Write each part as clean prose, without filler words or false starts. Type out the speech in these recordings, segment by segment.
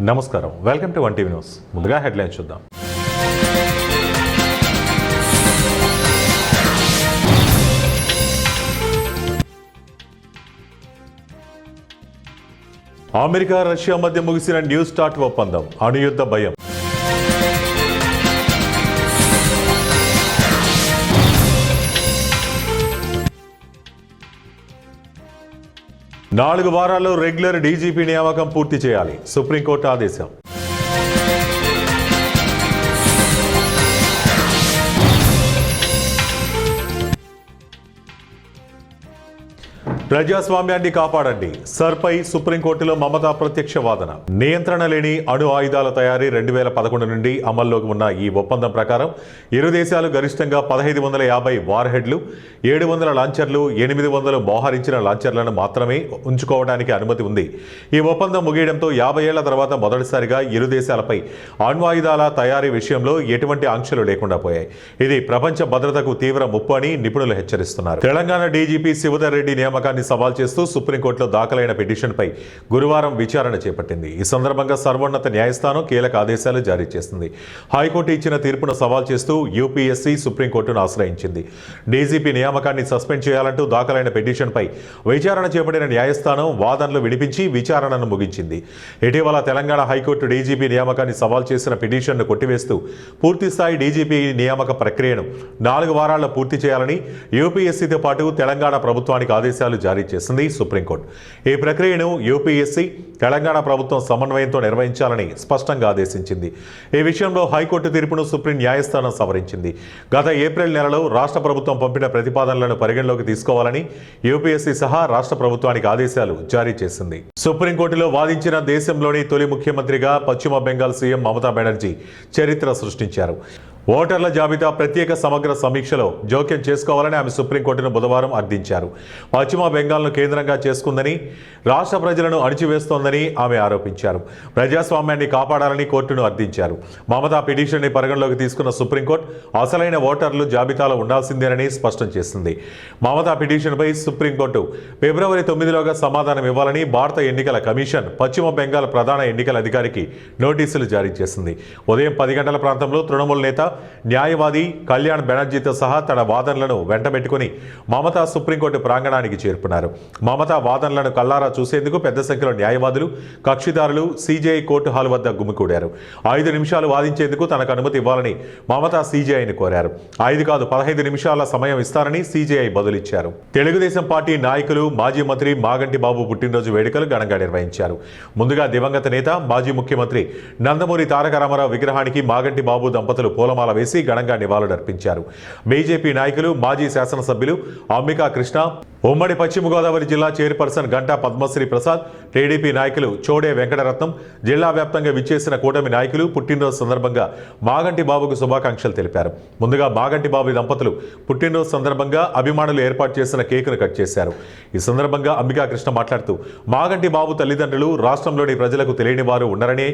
నమస్కారం, welcome to 1 TV news. ముందుగా headlines చూద్దాం. అమెరికా రష్యా మధ్య ముగిసిన న్యూ స్టార్ట్ ఒప్పందం, అణుయుద్ధ భయం. నాలుగు వారాల్లో రెగ్యులర్ డీజీపీ నియామకం పూర్తి చేయాలి, సుప్రీంకోర్టు ఆదేశం. ప్రజాస్వామ్యాన్ని కాపాడండి, సర్పై సుప్రీంకోర్టులో మమతా ప్రత్యక్ష వాదన. నియంత్రణ లేని అణు ఆయుధాల తయారీ 2011 నుండి అమల్లోకి ఉన్న ఈ ఒప్పందం ప్రకారం ఇరు దేశాలు గరిష్టంగా 1550 వార్ హెడ్లు, 700 లాంచర్లు, 800 మోహరించిన లాంచర్లను మాత్రమే ఉంచుకోవడానికి అనుమతి ఉంది. ఈ ఒప్పందం ముగియడంతో 50 ఏళ్ల తర్వాత మొదటిసారిగా ఇరు దేశాలపై అణు ఆయుధాల తయారీ విషయంలో ఎటువంటి ఆంక్షలు లేకుండా పోయాయి. ఇది ప్రపంచ భద్రతకు తీవ్ర ముప్పు అని నిపుణులు హెచ్చరిస్తున్నారు. తెలంగాణ డీజీపీ శివధర్ రెడ్డి నియామకాన్ని సవాల్ చేస్తూ సుప్రీంకోర్టులో దాఖలైన పిటిషన్పై గురువారం విచారణ చేపట్టింది. ఈ సందర్భంగా సర్వోన్నత న్యాయస్థానం కీలక ఆదేశాలు జారీ చేసింది. హైకోర్టు ఇచ్చిన తీర్పును సవాల్ చేస్తూ యూపీఎస్సీ సుప్రీంకోర్టును ఆశ్రయించింది. డీజీపీ నియామకాన్ని సస్పెండ్ చేయాలంటూ దాఖలైన పిటిషన్పై విచారణ చేపట్టిన న్యాయస్థానం వాదనలు వినిపించి విచారణను ముగించింది. ఇటీవల తెలంగాణ హైకోర్టు డీజీపీ నియామకాన్ని సవాల్ చేసిన పిటిషన్ను కొట్టివేస్తూ పూర్తిస్థాయి డీజీపీ నియామక ప్రక్రియను 4 వారాల్లో పూర్తి చేయాలని యూపీఎస్సీతో పాటు తెలంగాణ ప్రభుత్వానికి ఆదేశాలు జారీ చేసింది సుప్రీంకోర్టు. ఈ ప్రక్రియను యూపీఎస్సీ తెలంగాణ ప్రభుత్వం సమన్వయంతో నిర్వహించాలని స్పష్టంగా ఆదేశించింది. ఈ విషయంలో హైకోర్టు తీర్పును సుప్రీం న్యాయస్థానం సవరించింది. గత ఏప్రిల్ నెలలో రాష్ట్ర ప్రభుత్వం పంపిన ప్రతిపాదనలను పరిగణలోకి తీసుకోవాలని యూపీఎస్సీ సహా రాష్ట్ర ప్రభుత్వానికి ఆదేశాలు జారీ చేసింది. సుప్రీంకోర్టులో వాదించిన దేశంలోని తొలి ముఖ్యమంత్రిగా పశ్చిమ బెంగాల్ సీఎం మమతా బెనర్జీ చరిత్ర సృష్టించారు. ఓటర్ల జాబితా ప్రత్యేక సమగ్ర సమీక్షలో జోక్యం చేసుకోవాలని ఆమె సుప్రీంకోర్టును బుధవారం అర్థించారు. పశ్చిమ బెంగాల్ను కేంద్రంగా చేసుకుందని, రాష్ట్ర ప్రజలను అణిచివేస్తోందని ఆమె ఆరోపించారు. ప్రజాస్వామ్యాన్ని కాపాడాలని కోర్టును అర్థించారు. మమతా పిటిషన్ని పరిగణలోకి తీసుకున్న సుప్రీంకోర్టు అసలైన ఓటర్లు జాబితాలో ఉండాల్సిందేనని స్పష్టం చేసింది. మమతా పిటిషన్పై సుప్రీంకోర్టు ఫిబ్రవరి 9లోగా సమాధానం ఇవ్వాలని భారత ఎన్నికల కమిషన్ పశ్చిమ బెంగాల్ ప్రధాన ఎన్నికల అధికారికి నోటీసులు జారీ చేసింది. ఉదయం 10 గంటల ప్రాంతంలో తృణమూల్ నేత, న్యాయవాది కళ్యాణ్ బెనర్జీతో సహా తన వాదనలను వెంటబెట్టుకుని మమతా సుప్రీంకోర్టు ప్రాంగణానికి చేరుకున్నారు. మమతా వాదనలను కల్లారా చూసేందుకు పెద్ద సంఖ్యలో న్యాయవాదులు, కక్షిదారులు సీజేఐ కోర్టు హాల్ వద్ద గుమికూడారు. 5 నిమిషాలు వాదించేందుకు తనకు అనుమతి ఇవ్వాలని మమతా సీజేఐని కోరారు. 5 కాదు 15 నిమిషాల సమయం ఇస్తారని సీజేఐ బదులిచ్చారు. తెలుగుదేశం పార్టీ నాయకులు మాజీ మంత్రి మాగంటి బాబు పుట్టినరోజు వేడుకలు ఘనంగా నిర్వహించారు. ముందుగా దివంగత నేత, మాజీ ముఖ్యమంత్రి నందమూరి తారక రామారావు విగ్రహానికి మాగంటి బాబు దంపతులు పూలమాల వేసి ఘనంగా నివాళులర్పించారు. బీజేపీ నాయకులు, మాజీ శాసనసభ్యులు అంబికా కృష్ణ, ఉమ్మడి పశ్చిమ గోదావరి జిల్లా చైర్పర్సన్ గంటా పద్మశ్రీ ప్రసాద్, టీడీపీ నాయకులు చోడే వెంకటరత్నం, జిల్లా వ్యాప్తంగా విచ్చేసిన కూటమి నాయకులు పుట్టినరోజు సందర్భంగా మాగంటి బాబుకు శుభాకాంక్షలు తెలిపారు. ముందుగా మాగంటి బాబు దంపతులు పుట్టినరోజు సందర్భంగా అభిమానులు ఏర్పాటు చేసిన కేకును కట్ చేశారు. ఈ సందర్భంగా అంబికా కృష్ణ మాట్లాడుతూ మాగంటి బాబు తల్లిదండ్రులు రాష్ట్రంలోని ప్రజలకు తెలియని వారు ఉండరని,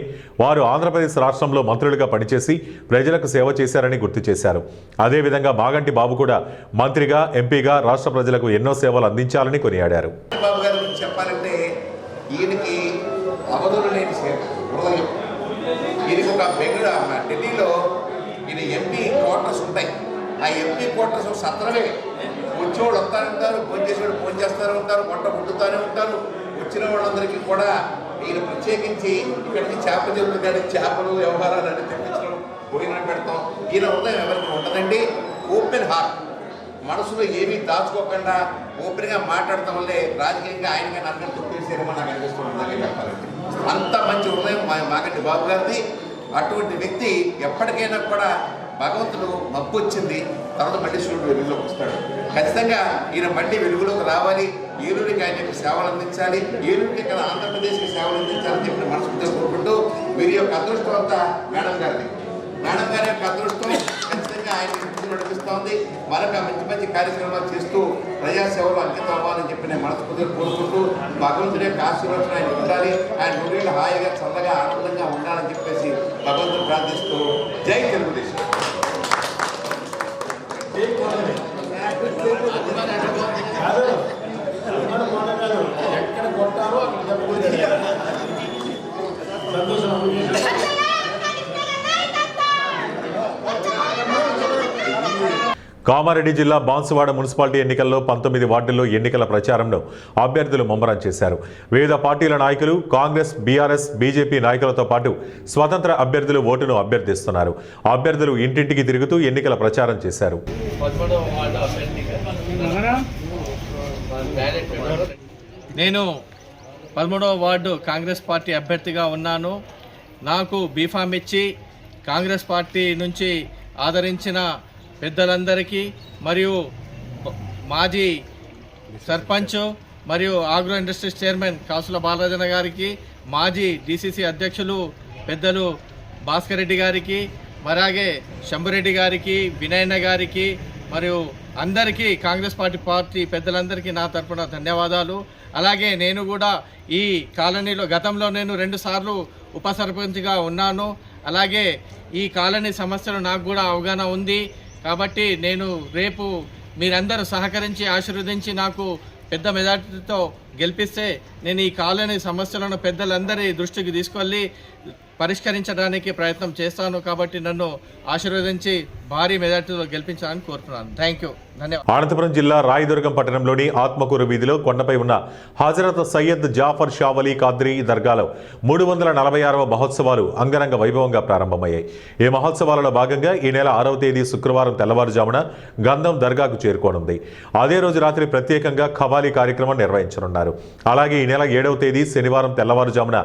వారు ఆంధ్రప్రదేశ్ రాష్ట్రంలో మంత్రులుగా పనిచేసి ప్రజలకు సేవ చేశారని గుర్తు చేశారు. అదేవిధంగా మాగంటి బాబు కూడా మంత్రిగా, ఎంపీగా రాష్ట్ర ప్రజలకు ఎన్నో సేవలు అందించాలని కొనియాడారు. బాబు గారి గురించి చెప్పాలంటే ఈయనకి అవధులు లేని హృదయం. ఈయనకి ఒక ఢిల్లీలో ఈయన ఎంపీ క్వార్టర్స్ ఉంటాయి. ఆ ఎంపీ క్వార్టర్స్ సత్రమే. వచ్చేవాళ్ళు వస్తూనే ఉంటారు, ఫోన్ చేసేవాళ్ళు ఫోన్ చేస్తూనే ఉంటారు, వంట వండుతూనే ఉంటారు. వచ్చిన వాళ్ళందరికీ కూడా ఈయన ప్రత్యేకించి ఇక్కడికి చేప చెరువులు కానీ చేపలు వ్యవహారాలు అన్ని తెప్పించడం, భోజనం పెడతాం. ఈయన హృదయం ఎవరికి ఉండదండి. ఓపెన్ హార్ట్, మనసులో ఏమీ దాచుకోకుండా ఓపెన్గా మాట్లాడటం వల్లే రాజకీయంగా ఆయనగా నన్ను తొక్కేసేమో నాకు అనిపిస్తుందని చెప్పాలండి. అంత మంచి హృదయం మాగంటి బాబు గారిది. అటువంటి వ్యక్తి ఎప్పటికైనా కూడా భగవంతుడు మబ్బు వచ్చింది, తర్వాత మళ్ళీ సూర్యుడు వెలుగులోకి వస్తాడు. ఖచ్చితంగా ఈయన మళ్ళీ వెలుగులోకి రావాలి. ఏలూరికి ఆయన సేవలు అందించాలి, ఏలూరికి ఇక్కడ ఆంధ్రప్రదేశ్కి సేవలు అందించాలని చెప్పి మనస్ఫూర్తిగా కోరుకుంటూ వీరి యొక్క అదృష్టం అంతా మేడం గారి యొక్క అదృష్టం ఖచ్చితంగా ఆయన నడిపిస్తోంది. మరొక మంచి మంచి కార్యక్రమాలు చేస్తూ ప్రజాసేవలు అంకితం అవ్వాలని చెప్పి నేను మనస్ఫూర్తిగా కోరుకుంటూ భగవంతుడి యొక్క ఆశీర్వచనం ఆయన ఉండాలి, ఆయన నూరేళ్ళు హాయిగా చల్లగా ఆనందంగా ఉండాలని చెప్పేసి భగవంతుడు ప్రార్థిస్తూ జై తెలుగుదేశం. ఎక్కడ కొట్టారో అక్కడ కామారెడ్డి జిల్లా బాన్సువాడ మున్సిపాలిటీ ఎన్నికల్లో 19 వార్డుల్లో ఎన్నికల ప్రచారంలో అభ్యర్థులు ముమ్మరం చేశారు. వివిధ పార్టీల నాయకులు, కాంగ్రెస్, బీఆర్ఎస్, బీజేపీ నాయకులతో పాటు స్వతంత్ర అభ్యర్థులు ఓటును అభ్యర్థిస్తున్నారు. అభ్యర్థులు ఇంటింటికి తిరుగుతూ ఎన్నికల ప్రచారం చేశారు. నేను 13వ వార్డు కాంగ్రెస్ పార్టీ అభ్యర్థిగా ఉన్నాను. నాకు బీఫామ్ ఇచ్చి కాంగ్రెస్ పార్టీ నుంచి ఆదరించిన పెద్దలందరికీ మరియు మాజీ సర్పంచ్ మరియు ఆగ్రో ఇండస్ట్రీస్ చైర్మన్ కాసుల బాలరాజన్న గారికి, మాజీ డీసీసీ అధ్యక్షులు పెద్దలు భాస్కర్ రెడ్డి గారికి, అలాగే శంభురెడ్డి గారికి, వినయన్న గారికి మరియు అందరికీ కాంగ్రెస్ పార్టీ పెద్దలందరికీ నా తరపున ధన్యవాదాలు. అలాగే నేను కూడా ఈ కాలనీలో గతంలో నేను 2 సార్లు ఉప సర్పంచ్గా ఉన్నాను. అలాగే ఈ కాలనీ సమస్యలు నాకు కూడా అవగాహన ఉంది. కాబట్టి నేను రేపు మీరందరూ సహకరించి ఆశీర్వదించి నాకు పెద్ద మెజార్టీతో గెలిపిస్తే నేను ఈ కాలనీ సమస్యలను పెద్దలందరి దృష్టికి తీసుకెళ్ళి పరిష్కరించడానికి ప్రయత్నం చేస్తాను. కాబట్టి నన్ను ఆశీర్వదించి భారీ మెజార్టీతో గెలిపించాలని కోరుతున్నాను. థ్యాంక్ యూ, ధన్యవాదాలు. అనంతపురం జిల్లా రాయదుర్గం పట్టణంలోని ఆత్మకూరు వీధిలో కొండపై ఉన్న హజరత్ సయ్యద్ జాఫర్ షా వలీ ఖాద్రీ దర్గాలో 346వ మహోత్సవాలు అంగరంగ వైభవంగా ప్రారంభమయ్యాయి. ఈ మహోత్సవాలలో భాగంగా ఈ నెల 6వ తేదీ శుక్రవారం తెల్లవారుజామున గంధం దర్గాకు చేరుకోనుంది. అదే రోజు రాత్రి ప్రత్యేకంగా ఖవాలీ కార్యక్రమం నిర్వహించనున్నారు. అలాగే ఈ నెల 7వ తేదీ శనివారం తెల్లవారుజామున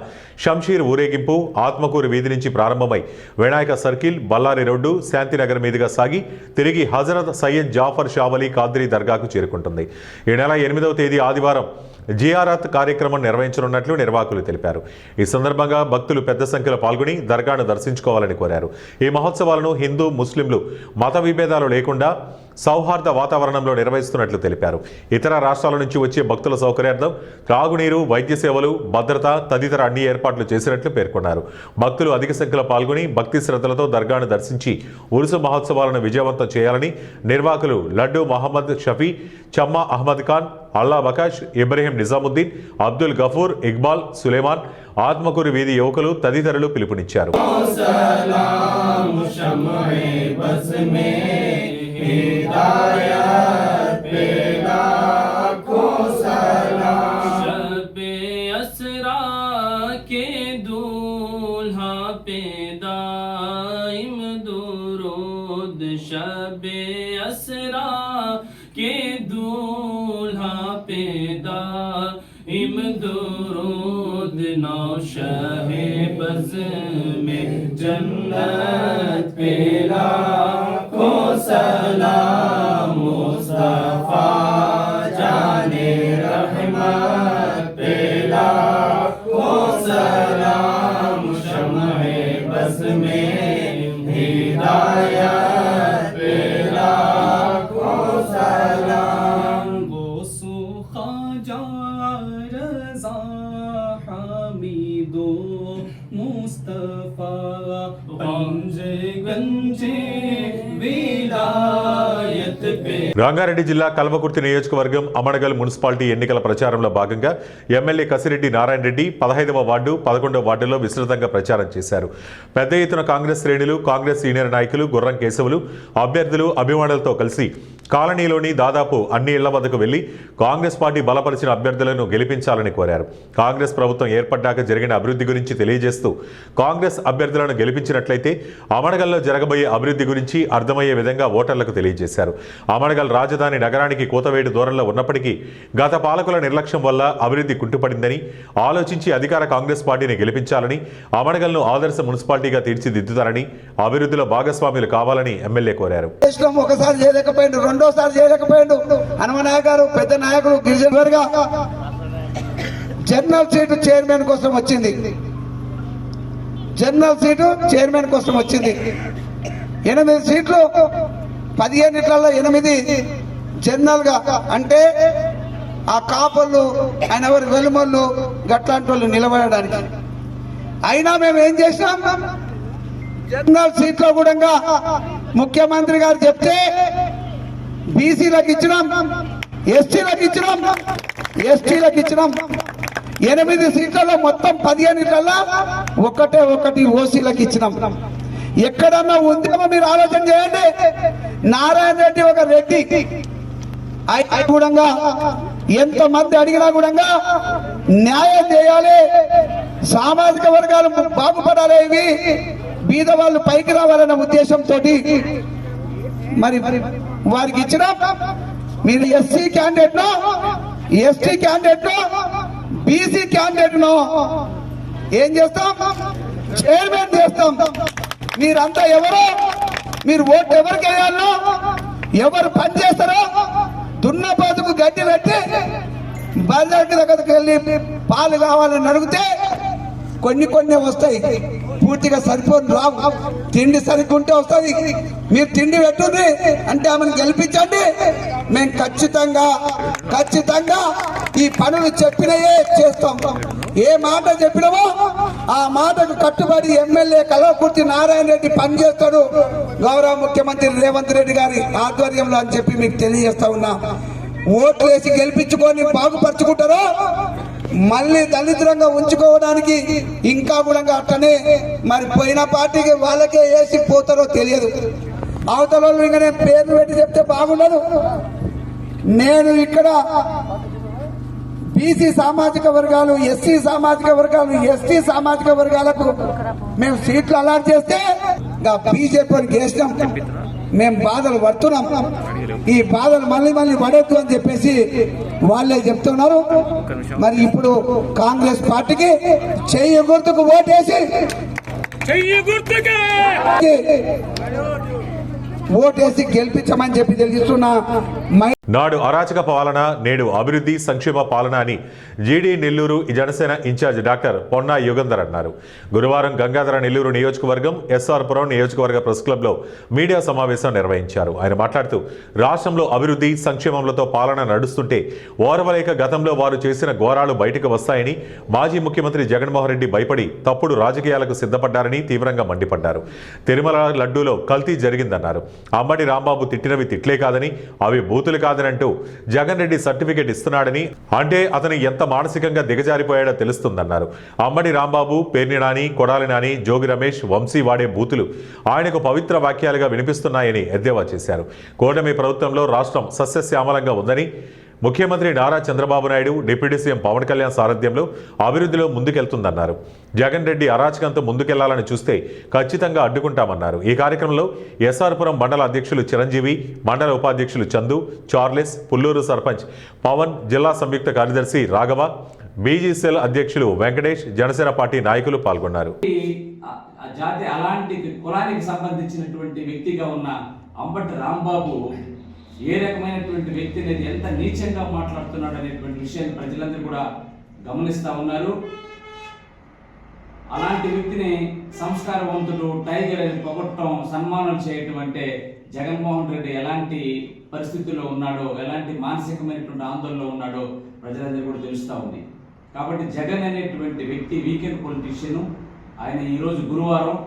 షంషీర్ ఊరేగింపు ఆత్మకూరు వీధి నుంచి ప్రారంభమై వినాయక సర్కిల్, బల్లారి రోడ్డు, శాంతినగర్ మీదుగా సాగి తిరిగి హజరత్ సయ్యద్ జాఫర్ షా వలీ ఖాద్రీ దర్గాకు చేరుకుంటుంది. ఈ నెల 8వ తేదీ ఆదివారం జియారత్ కార్యక్రమం నిర్వహించనున్నట్లు నిర్వాహకులు తెలిపారు. ఈ సందర్భంగా భక్తులు పెద్ద సంఖ్యలో పాల్గొని దర్గాను దర్శించుకోవాలని కోరారు. ఈ మహోత్సవాలను హిందూ, ముస్లింలు మత విభేదాలు లేకుండా సౌహార్ద వాతావరణంలో నిర్వహిస్తున్నట్లు తెలిపారు. ఇతర రాష్ట్రాల నుంచి వచ్చే భక్తుల సౌకర్యార్థం త్రాగునీరు, వైద్య సేవలు, భద్రత తదితర అన్ని ఏర్పాట్లు చేసినట్లు పేర్కొన్నారు. భక్తులు అధిక సంఖ్యలో పాల్గొని భక్తి శ్రద్ధలతో దర్గాను దర్శించి ఉరుసు మహోత్సవాలను విజయవంతం చేయాలని నిర్వాహకులు లడ్డు మహమ్మద్ షఫీ, చమ్మా అహ్మద్ ఖాన్, అల్లా బకాష్, ఇబ్రహీం నిజాముద్దీన్, అబ్దుల్ గఫూర్, ఇక్బాల్, సులేమాన్, ఆత్మకూరు వీధి యువకులు తదితరులు పిలుపునిచ్చారు. नौशाहे बज़ में जन्नत पे लाखों सलाम मुस्तफा जाने रहमत पे लाखों सलाम शम्हे बज़ में हिदायत पे लाखों सलाम वो सुखा जा रज़ा हमीदो मुस्तफा गंजे गंजे विलायत पे. రంగారెడ్డి జిల్లా కల్వకుర్తి నియోజకవర్గం అమనగల్ మున్సిపాలిటీ ఎన్నికల ప్రచారంలో భాగంగా ఎమ్మెల్యే కసిరెడ్డి నారాయణ రెడ్డి 15వ వార్డు, 11వ వార్డులో విస్తృతంగా ప్రచారం చేశారు. పెద్ద ఎత్తున కాంగ్రెస్ శ్రేణులు, కాంగ్రెస్ సీనియర్ నాయకులు, గుర్రం కేశవులు, అభ్యర్థులు, అభిమానులతో కలిసి కాలనీలోని దాదాపు అన్ని ఇళ్ల వద్దకు వెళ్లి కాంగ్రెస్ పార్టీ బలపరిచిన అభ్యర్థులను గెలిపించాలని కోరారు. కాంగ్రెస్ ప్రభుత్వం ఏర్పడ్డాక జరిగిన అభివృద్ధి గురించి తెలియజేస్తూ కాంగ్రెస్ అభ్యర్థులను గెలిపించినట్లయితే అమనగల్లో జరగబోయే అభివృద్ధి గురించి అర్థమయ్యే విధంగా ఓటర్లకు తెలియజేశారు. అమనగల్ రాజధాని నగరానికి కూతవేటు దూరంలో ఉన్నప్పటికీ గత పాలకుల నిర్లక్ష్యం వల్ల అభివృద్ధి కుంటుపడిందని ఆలోచించి అధికార కాంగ్రెస్ పార్టీని గెలిపించాలని, అమనగల్ను ఆదర్శ మున్సిపాలిటీగా తీర్చిదిద్దుతారని, అభివృద్ధిలో భాగస్వాములు కావాలని ఎమ్మెల్యే కోరారు. ఒకసారి చేయలేకపోయిండు, రెండోసారి చేయలేకపోయిండు. హనుమనాయక్ గారు పెద్ద నాయకుడు, గిరిజనవర్గా జనరల్ సీటు చైర్మన్ కోసం వచ్చింది. జనరల్ సీటు చైర్మన్ కోసం వచ్చింది. 8 సీట్లు 15 8 జనరల్ గా, అంటే ఆ కాపర్లు ఆయన ఎవరు వెలుమళ్ళు గట్లాంటి వాళ్ళు నిలబడడానికి. అయినా మేము ఏం చేసినాం, జనరల్ సీట్లో కూడా ముఖ్యమంత్రి గారు చెప్తే బీసీలకు ఇచ్చినాం, ఎస్టీలకు ఇచ్చినాం, ఎస్టీలకు ఇచ్చినాం. 8 సీట్లలో మొత్తం 15 ఒకటి ఓసీలకు ఇచ్చినాం. ఎక్కడన్నా ఉందేమో మీరు ఆలోచన చేయండి. నారాయణ రెడ్డి ఒక రెడ్డి ఆయన కూడా ఎంతమంది అడిగినా కూడా న్యాయం చేయాలి, సామాజిక వర్గాలు బాగుపడాలి, ఇవి బీద వాళ్ళు పైకి రావాలన్న ఉద్దేశంతో మరి వారికి ఇచ్చిన మీరు ఎస్సీ క్యాండిడేట్ నో, ఎస్టీ క్యాండిడేట్ నో, బీసీ క్యాండిడేట్ నో ఏం చేస్తాం, చైర్మన్ చేస్తాం. మీరంతా ఎవరో, మీరు ఓటు ఎవరికి వేయాలో, ఎవరు పని చేస్తారో దున్నపోతుకు గడ్డి పెట్టి బజార్కి దగ్గరికి వెళ్ళి పాలు కావాలని అడిగితే కొన్ని వస్తాయి, పూర్తిగా సరిపోని రావు. తిండి సరిగ్గుంటే వస్తుంది. మీరు తిండి పెట్టుంది అంటే ఆమెను గెలిపించండి, మేము ఖచ్చితంగా ఈ పనులు చెప్పినయే చేస్తాం. ఏ మాట చెప్పినామో ఆ మాటకు కట్టుబడి ఎమ్మెల్యే కల్వకుర్తి నారాయణ రెడ్డి పనిచేస్తాడు గౌరవ ముఖ్యమంత్రి రేవంత్ రెడ్డి గారి ఆధ్వర్యంలో అని చెప్పి మీకు తెలియజేస్తా ఉన్నా. ఓట్లు వేసి గెలిపించుకొని బాగుపరుచుకుంటారో మళ్ళీ దళితులంగా ఉంచుకోవడానికి ఇంకా కూడా అట్టనే మరి పోయిన పార్టీకి వాళ్ళకే వేసి పోతారో తెలియదు. అవతల వాళ్ళు ఇంకా నేను పేరు పెట్టి చెప్తే బాగుండదు. నేను ఇక్కడ బీసీ సామాజిక వర్గాలు, ఎస్సీ సామాజిక వర్గాలు, ఎస్టీ సామాజిక వర్గాలకు మేము సీట్లు అలాట్ చేస్తే బీజేపీని గెలిచినాం. మేము బాధలు పడుతున్నాం. ఈ బాధలు మళ్ళీ పడొద్దు అని చెప్పేసి వాళ్ళే చెప్తున్నారు. మరి ఇప్పుడు కాంగ్రెస్ పార్టీకి చెయ్యి గుర్తుకు ఓటేసి గెలిపించమని చెప్పి తెలుస్తున్నా. నాడు అరాచక పాలన, నేడు అభివృద్ధి సంక్షేమ పాలన అని జీడీ నెల్లూరు జనసేన ఇన్ఛార్జ్ డాక్టర్ పొన్నా యుగంధర్ అన్నారు. గురువారం గంగాధర నెల్లూరు నియోజకవర్గం ఎస్ఆర్పురం నియోజకవర్గ ప్రెస్ క్లబ్లో మీడియా సమావేశం నిర్వహించారు. ఆయన మాట్లాడుతూ రాష్ట్రంలో అభివృద్ధి సంక్షేమంలతో పాలన నడుస్తుంటే ఓర్వలేక గతంలో వారు చేసిన ఘోరాలు బయటకు వస్తాయని మాజీ ముఖ్యమంత్రి జగన్మోహన్ రెడ్డి భయపడి తప్పుడు రాజకీయాలకు సిద్ధపడ్డారని తీవ్రంగా మండిపడ్డారు. తిరుమల లడ్డూలో కల్తీ జరిగిందన్నారు. అంబటి రాంబాబు తిట్టినవి తిట్లే కాదని, అవి బూతులు కాదనంటూ జగన్ రెడ్డి సర్టిఫికెట్ ఇస్తున్నాడని, అంటే అతను ఎంత మానసికంగా దిగజారిపోయాడో తెలుస్తుందన్నారు. అంబటి రాంబాబు, పేర్ని నాని, కొడాలి నాని, జోగి రమేష్, వంశీ వాడే బూతులు ఆయనకు పవిత్ర వాక్యాలుగా వినిపిస్తున్నాయని ఎద్దేవా చేశారు. కూటమి ప్రభుత్వంలో రాష్ట్రం సస్యశ్యామలంగా ఉందని, ముఖ్యమంత్రి నారా చంద్రబాబు నాయుడు, డిప్యూటీ సీఎం పవన్ కళ్యాణ్ సారథ్యంలో అభివృద్ధిలో ముందుకెళ్తుందన్నారు. జగన్ రెడ్డి అరాచకంతో ముందుకెళ్లాలని చూస్తే ఖచ్చితంగా అడ్డుకుంటామన్నారు. ఈ కార్యక్రమంలో ఎస్ఆర్పురం మండల అధ్యక్షులు చిరంజీవి, మండల ఉపాధ్యక్షులు చందు, చార్లెస్, పుల్లూరు సర్పంచ్ పవన్, జిల్లా సంయుక్త కార్యదర్శి రాఘవ, బీజీసీఎల్ అధ్యక్షులు వెంకటేష్, జనసేన పార్టీ నాయకులు పాల్గొన్నారు. జాతి అలాంటి కులానికి సంబంధించినటువంటి వ్యక్తిగా ఉన్న అంబటి రాంబాబు ఏ రకమైనటువంటి వ్యక్తి అనేది ఎంత నీచంగా మాట్లాడుతున్నాడు అనేటువంటి విషయాన్ని ప్రజలందరూ కూడా గమనిస్తూ ఉన్నారు. అలాంటి వ్యక్తిని సంస్కారవంతుడు, టైగర్ అని పొగట్టడం, సన్మానం చేయటం అంటే జగన్మోహన్ రెడ్డి ఎలాంటి పరిస్థితుల్లో ఉన్నాడో, ఎలాంటి మానసికమైనటువంటి ఆందోళనలో ఉన్నాడో ప్రజలందరూ కూడా తెలుస్తూ ఉంది. కాబట్టి జగన్ అనేటువంటి వ్యక్తి వీకెండ్ పొలిటీషియను. ఆయన ఈరోజు గురువారం,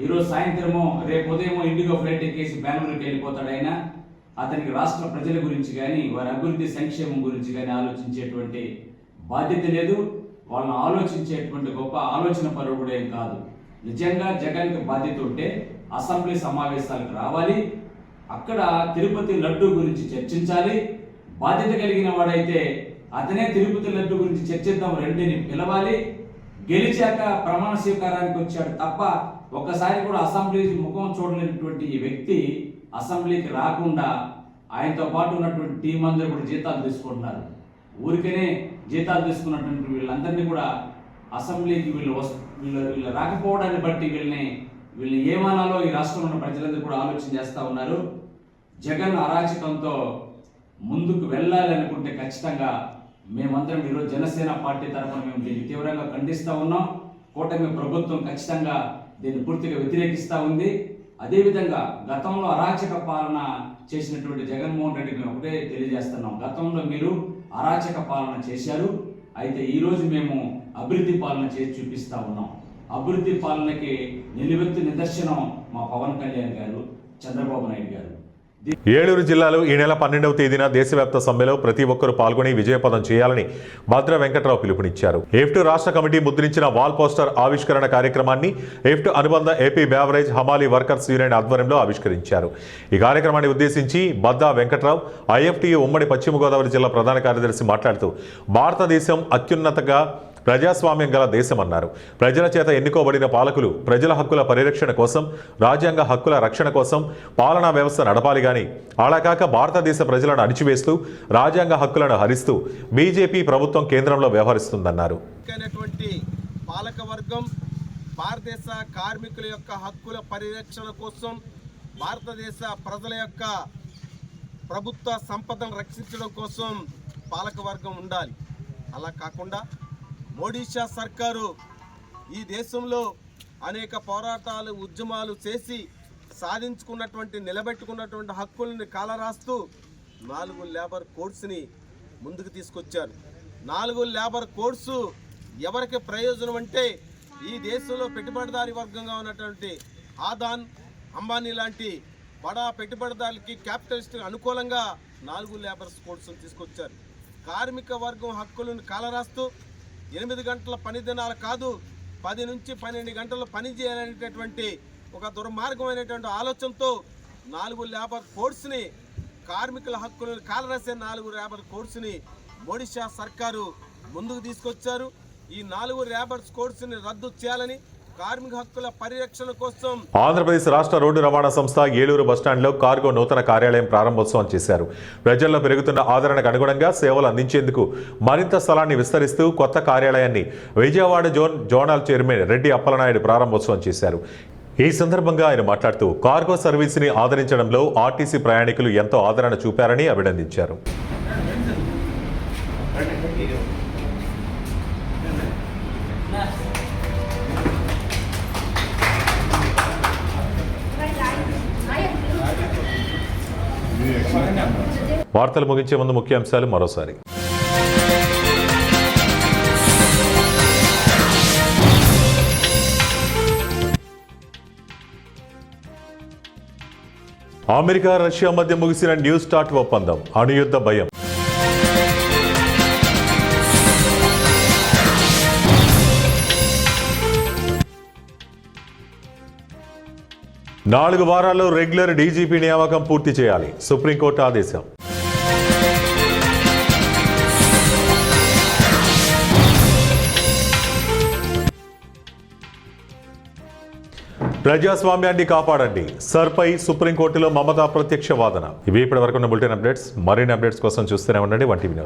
ఈరోజు సాయంత్రమో, రేపు ఉదయమో ఇండిగో ఫ్లైట్ ఎక్కేసి బెంగళూరుకి వెళ్ళిపోతాడు. ఆయన అతనికి రాష్ట్ర ప్రజల గురించి కానీ, వారి అభివృద్ధి సంక్షేమం గురించి కానీ ఆలోచించేటువంటి బాధ్యత లేదు. వాళ్ళని ఆలోచించేటువంటి గొప్ప ఆలోచన పరుడు ఏం కాదు. నిజంగా జగన్కి బాధ్యత ఉంటే అసెంబ్లీ సమావేశాలకు రావాలి, అక్కడ తిరుపతి లడ్డు గురించి చర్చించాలి. బాధ్యత కలిగిన వాడైతే అతనే తిరుపతి లడ్డు గురించి చర్చిద్దాం రెండిని పిలవాలి. గెలిచాక ప్రమాణ స్వీకారానికి వచ్చాడు తప్ప ఒక్కసారి కూడా అసెంబ్లీ ముఖం చూడలేనటువంటి ఈ వ్యక్తి అసెంబ్లీకి రాకుండా ఆయనతో పాటు ఉన్నటువంటి టీం అందరూ కూడా జీతాలు తీసుకుంటున్నారు. ఊరికనే జీతాలు తీసుకున్నటువంటి వీళ్ళందరినీ కూడా అసెంబ్లీకి వీళ్ళు రాకపోవడాన్ని బట్టి వీళ్ళని ఏమనాలో ఈ రాష్ట్రంలో ఉన్న ప్రజలందరూ కూడా ఆలోచన చేస్తూ ఉన్నారు. జగన్ అరాచకంతో ముందుకు వెళ్ళాలి అనుకుంటే ఖచ్చితంగా మేమందరం ఈరోజు జనసేన పార్టీ తరఫున మేము దీన్ని తీవ్రంగా ఖండిస్తూ ఉన్నాం. కూటమి ప్రభుత్వం ఖచ్చితంగా దీన్ని పూర్తిగా వ్యతిరేకిస్తూ ఉంది. అదేవిధంగా గతంలో అరాచక పాలన చేసినటువంటి జగన్మోహన్ రెడ్డికి ఒకటే తెలియజేస్తున్నాం, గతంలో మీరు అరాచక పాలన చేశారు, అయితే ఈరోజు మేము అభివృద్ధి పాలన చేసి చూపిస్తూ ఉన్నాం. అభివృద్ధి పాలనకి నిలువెత్తు నిదర్శనం మా పవన్ కళ్యాణ్ గారు, చంద్రబాబు నాయుడు గారు. ఏలూరు జిల్లాలో ఈ నెల 12వ తేదీన దేశవ్యాప్త సమ్మెలో ప్రతి ఒక్కరూ పాల్గొని విజయపదం చేయాలని భద్ర వెంకట్రావు పిలుపునిచ్చారు. ఎఫ్టు రాష్ట్ర కమిటీ ముద్రించిన వాల్ పోస్టర్ ఆవిష్కరణ కార్యక్రమాన్ని ఎఫ్టు అనుబంధ ఏపీ బేవరేజ్ హమాలీ వర్కర్స్ యూనియన్ ఆధ్వర్యంలో ఆవిష్కరించారు. ఈ కార్యక్రమాన్ని ఉద్దేశించి బద్దా వెంకట్రావు ఐఎఫ్టియు ఉమ్మడి పశ్చిమ గోదావరి జిల్లా ప్రధాన కార్యదర్శి మాట్లాడుతూ భారతదేశం అత్యున్నతగా ప్రజాస్వామ్యం గల దేశమన్నారు. ప్రజల చేత ఎన్నుకోబడిన పాలకులు ప్రజల హక్కుల పరిరక్షణ కోసం, రాజ్యాంగ హక్కుల రక్షణ కోసం పాలనా వ్యవస్థ నడపాలి గాని అలా కాక భారతదేశ ప్రజలను అణిచివేస్తూ రాజ్యాంగ హక్కులను హరిస్తూ బీజేపీ ప్రభుత్వం కేంద్రంలో వ్యవహరిస్తుందన్నారు. పాలకవర్గం భారతదేశ కార్మికుల యొక్క హక్కుల పరిరక్షణ కోసం, భారతదేశ ప్రజల యొక్క ప్రభుత్వ సంపదను రక్షించడం కోసం పాలకవర్గం ఉండాలి. అలా కాకుండా మోడీ షా సర్కారు ఈ దేశంలో అనేక పోరాటాలు, ఉద్యమాలు చేసి సాధించుకున్నటువంటి, నిలబెట్టుకున్నటువంటి హక్కుల్ని కాలరాస్తూ 4 లేబర్ కోడ్స్ని ముందుకు తీసుకొచ్చారు. 4 లేబర్ కోడ్స్ ఎవరికి ప్రయోజనం అంటే ఈ దేశంలో పెట్టుబడిదారీ వర్గంగా ఉన్నటువంటి ఆదాన్, అంబానీ లాంటి బడా పెట్టుబడిదారులకి, క్యాపిటలిస్టులకు అనుకూలంగా 4 లేబర్ కోడ్స్ని తీసుకొచ్చారు. కార్మిక వర్గం హక్కులను కాలరాస్తూ 8 గంటల పని దినాలు కాదు 10 నుంచి 12 గంటలు పని చేయాలనేటటువంటి ఒక దుర్మార్గమైనటువంటి ఆలోచనతో 4 లేబర్ కోడ్స్ని, కార్మికుల హక్కులను కాలరాసే 4 లేబర్ కోడ్స్ని మోడీ షా సర్కారు ముందుకు తీసుకొచ్చారు. ఈ 4 లేబర్ కోడ్స్ని రద్దు చేయాలని, కార్మిక హక్కుల పరిరక్షణ కోసం ఆంధ్రప్రదేశ్ రాష్ట్ర రోడ్డు రవాణా సంస్థ ఏలూరు బస్టాండ్లో కార్గో నూతన కార్యాలయం ప్రారంభోత్సవం చేశారు. ప్రజల్లో పెరుగుతున్న ఆదరణకు అనుగుణంగా సేవలు అందించేందుకు మరింత స్థలాన్ని విస్తరిస్తూ కొత్త కార్యాలయాన్ని విజయవాడ జోనల్ చైర్మన్ రెడ్డి అప్పలనాయుడు ప్రారంభోత్సవం చేశారు. ఈ సందర్భంగా ఆయన మాట్లాడుతూ కార్గో సర్వీస్ని ఆదరించడంలో ఆర్టీసీ ప్రయాణికులు ఎంతో ఆదరణ చూపారని అభినందించారు. వార్తలు ముగించే ముందు ముఖ్యాంశాలు మరోసారి. అమెరికా, రష్యా మధ్య ముగిసిన న్యూ స్టార్ట్ ఒప్పందం, అణుయుద్ధ భయం. నాలుగు వారాల్లో రెగ్యులర్ డీజీపీ నియామకం పూర్తి చేయాలి, సుప్రీంకోర్టు ఆదేశం. ప్రజాస్వామ్యాన్ని కాపాడండి, సర్పై సుప్రీంకోర్టులో మమతా ప్రత్యక్ష వాదన. ఇవి ఇప్పటి వరకు ఉన్న బులెటిన్ అప్డేట్స్. మరిన్ని అప్డేట్స్ కోసం చూస్తూనే ఉండండి 1TV న్యూస్.